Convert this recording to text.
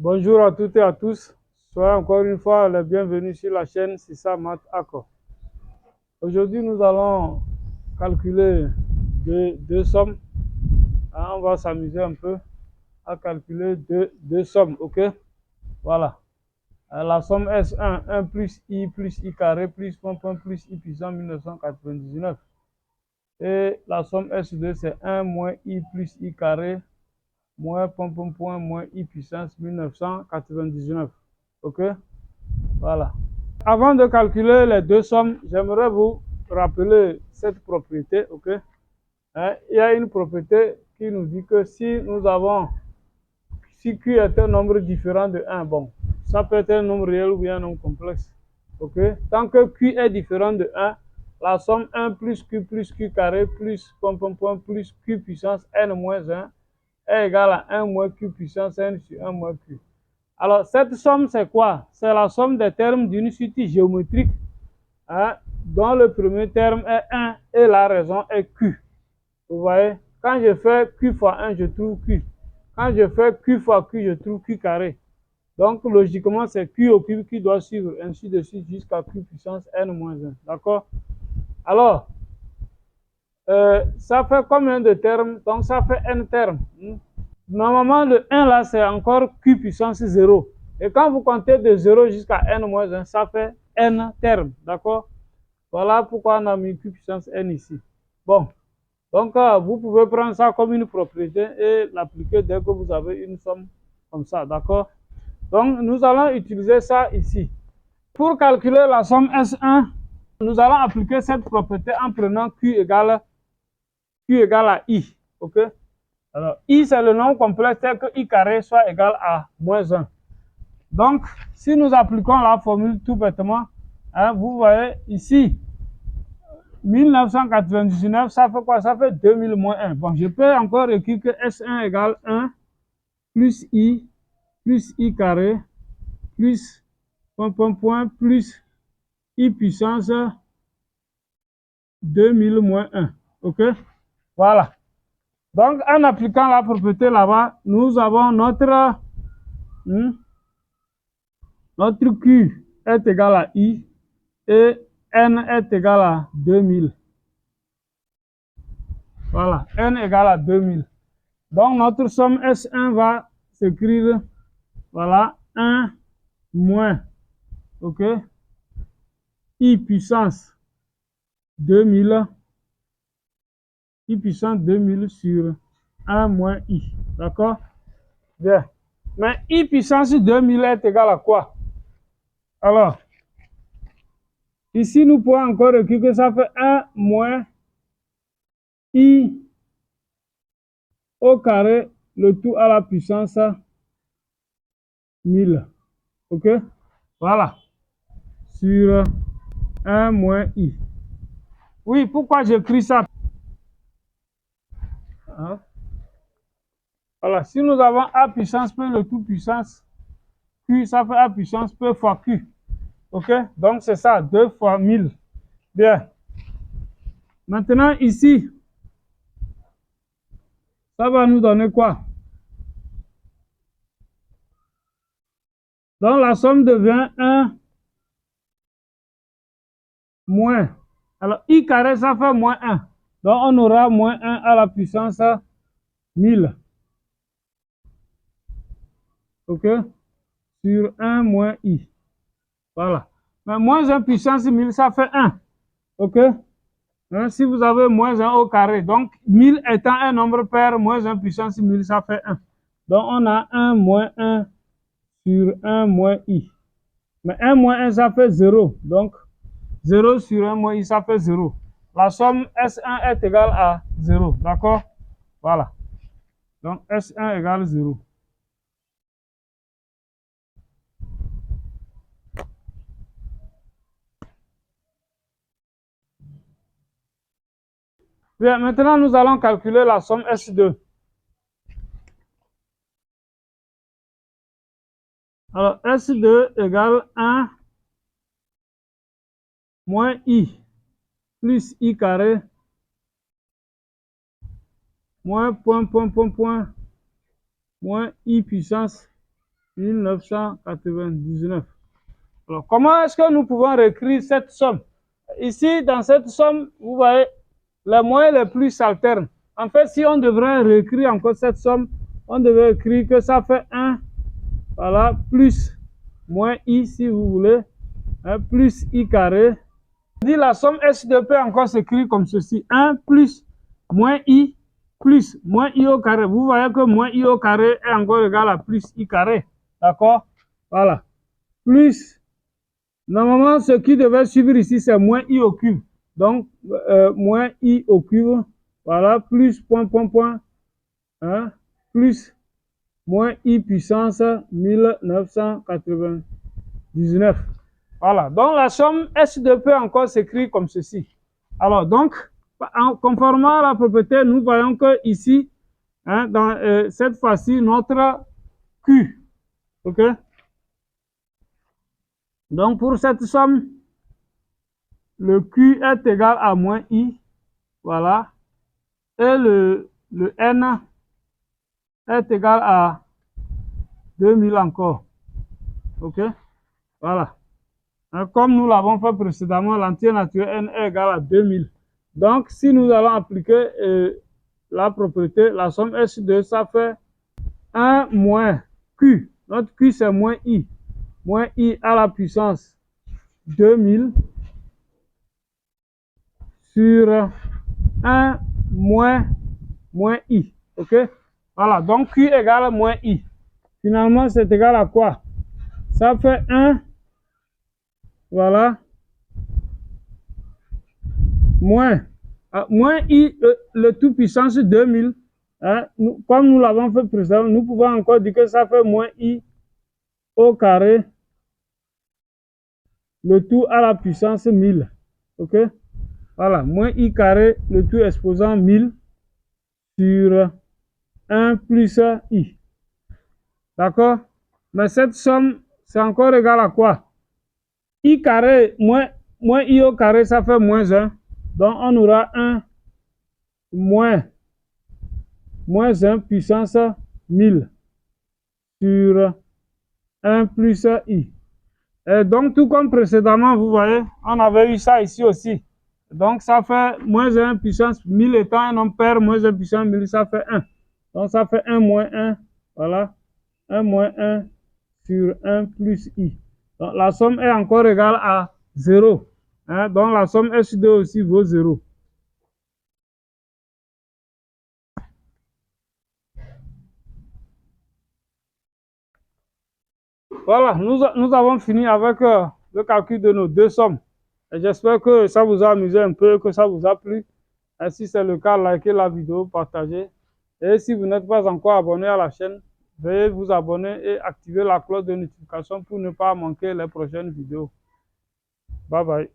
Bonjour à toutes et à tous. Soyez encore une fois les bienvenus sur la chaîne Sisa Math Acco. Aujourd'hui, nous allons calculer deux sommes. On va s'amuser un peu à calculer deux sommes, ok? Voilà. La somme S1, 1 plus I carré plus plus I puissance 1999. Et la somme S2, c'est 1 moins I plus I carré moins moins I puissance 1999. Ok? Voilà. Avant de calculer les deux sommes, j'aimerais vous rappeler cette propriété, ok? Il y a une propriété qui nous dit que si Q est un nombre différent de 1, bon, ça peut être un nombre réel ou bien un nombre complexe, ok? Tant que Q est différent de 1, la somme 1 plus Q carré plus plus Q puissance n moins 1 est égale à 1 moins Q puissance n sur 1 moins Q. Alors, cette somme, c'est quoi? C'est la somme des termes d'une suite géométrique, dont le premier terme est 1 et la raison est Q. Vous voyez? Quand je fais Q fois 1, je trouve Q. Quand je fais Q fois Q, je trouve Q carré. Donc, logiquement, c'est Q au cube qui doit suivre, ainsi de suite, jusqu'à Q puissance n-1. D'accord? Alors, ça fait combien de termes? Donc, ça fait n termes. Normalement, le 1 là, c'est encore Q puissance 0. Et quand vous comptez de 0 jusqu'à n-1, ça fait n termes. D'accord? Voilà pourquoi on a mis Q puissance n ici. Bon. Donc, vous pouvez prendre ça comme une propriété et l'appliquer dès que vous avez une somme comme ça. D'accord? Donc, nous allons utiliser ça ici. Pour calculer la somme S1, nous allons appliquer cette propriété en prenant Q égale à I. OK? Alors, I, c'est le nombre complexe tel que I carré soit égal à moins 1. Donc, si nous appliquons la formule tout bêtement, vous voyez ici, 1999, ça fait quoi? Ça fait 2000 moins 1. Bon, je peux encore écrire que S1 égale 1 plus I carré plus plus I puissance 2000 moins 1. OK? Voilà. Donc, en appliquant la propriété là-bas, nous avons notre Q est égal à I et N est égal à 2000. Voilà, N égale à 2000. Donc, notre somme S1 va s'écrire, voilà, 1 moins, ok, I puissance 2000, I puissance 2000 sur 1 moins I. D'accord? Bien. Mais I puissance 2000 est égal à quoi? Alors, ici, nous pouvons encore écrire que ça fait 1 moins I au carré, le tout à la puissance 1000. OK? Voilà. Sur 1 moins I. Oui, pourquoi j'écris ça? Voilà. Si nous avons A puissance P, le tout puissance Q, ça fait A puissance P fois Q. OK? Donc, c'est ça, 2 fois 1000. Bien. Maintenant, ici, ça va nous donner quoi? Donc, la somme devient 1 moins. Alors, I carré, ça fait moins 1. Donc, on aura moins 1 à la puissance 1000. OK? Sur 1 moins I. Voilà. Mais moins 1 puissance 1000, ça fait 1. OK? Si vous avez moins 1 au carré, donc 1000 étant un nombre pair, moins 1 puissance 1000, ça fait 1. Donc, on a 1 moins 1 sur 1 moins I. Mais 1 moins 1, ça fait 0. Donc, 0 sur 1 moins I, ça fait 0. La somme S1 est égale à 0. D'accord? Voilà. Donc, S1 égale 0. Bien, maintenant, nous allons calculer la somme S2. Alors, S2 égale 1 moins I plus I carré moins moins I puissance 1999. Alors, comment est-ce que nous pouvons réécrire cette somme? Ici, dans cette somme, vous voyez, les moyens les plus s'alternent. En fait, si on devrait réécrire encore cette somme, on devrait écrire que ça fait 1, voilà, plus moins i, si vous voulez, hein, plus i carré. Dit la somme S de P encore s'écrit comme ceci. 1 plus moins i plus moins i au carré. Vous voyez que moins i au carré est encore égal à plus i carré. D'accord? Voilà. Plus, normalement, ce qui devait suivre ici, c'est moins i au cube. Donc, moins i au cube. Voilà, plus point, point, point. Hein, plus moins i puissance 1999. Voilà, donc la somme S de P encore s'écrit comme ceci. Alors, donc, conformément à la propriété, nous voyons que ici, hein, dans cette fois-ci, notre Q, ok? Donc, pour cette somme, le Q est égal à moins I, voilà, et le N est égal à 2000 encore, ok? Voilà. Comme nous l'avons fait précédemment, l'entier naturel n est égal à 2000. Donc, si nous allons appliquer la propriété, la somme S2, ça fait 1 moins Q. Notre Q, c'est moins I. Moins I à la puissance 2000 sur 1 moins I. OK? Voilà, donc Q égale moins I. Finalement, c'est égal à quoi? Ça fait 1, voilà, moins I, le tout puissance 2000. Hein, comme nous l'avons fait précédemment, nous pouvons encore dire que ça fait moins I au carré, le tout à la puissance 1000. OK? Voilà, moins I carré, le tout exposant 1000 sur 1 plus I. D'accord? Mais cette somme, c'est encore égal à quoi? I carré, moins I au carré, ça fait moins 1. Donc, on aura 1 moins 1 puissance 1000 sur 1 plus I. Et donc, tout comme précédemment, vous voyez, on avait eu ça ici aussi. Donc, ça fait moins 1 puissance 1000 étant un nombre pair, moins 1 puissance 1000, ça fait 1. Donc, ça fait 1 moins 1, voilà, 1 moins 1 sur 1 plus I. Donc, la somme est encore égale à 0. Hein? Donc, la somme S2 aussi vaut 0. Voilà, nous avons fini avec le calcul de nos deux sommes. J'espère que ça vous a amusé un peu, que ça vous a plu. Et si c'est le cas, likez la vidéo, partagez. Et si vous n'êtes pas encore abonné à la chaîne, veuillez vous abonner et activer la cloche de notification pour ne pas manquer les prochaines vidéos. Bye bye.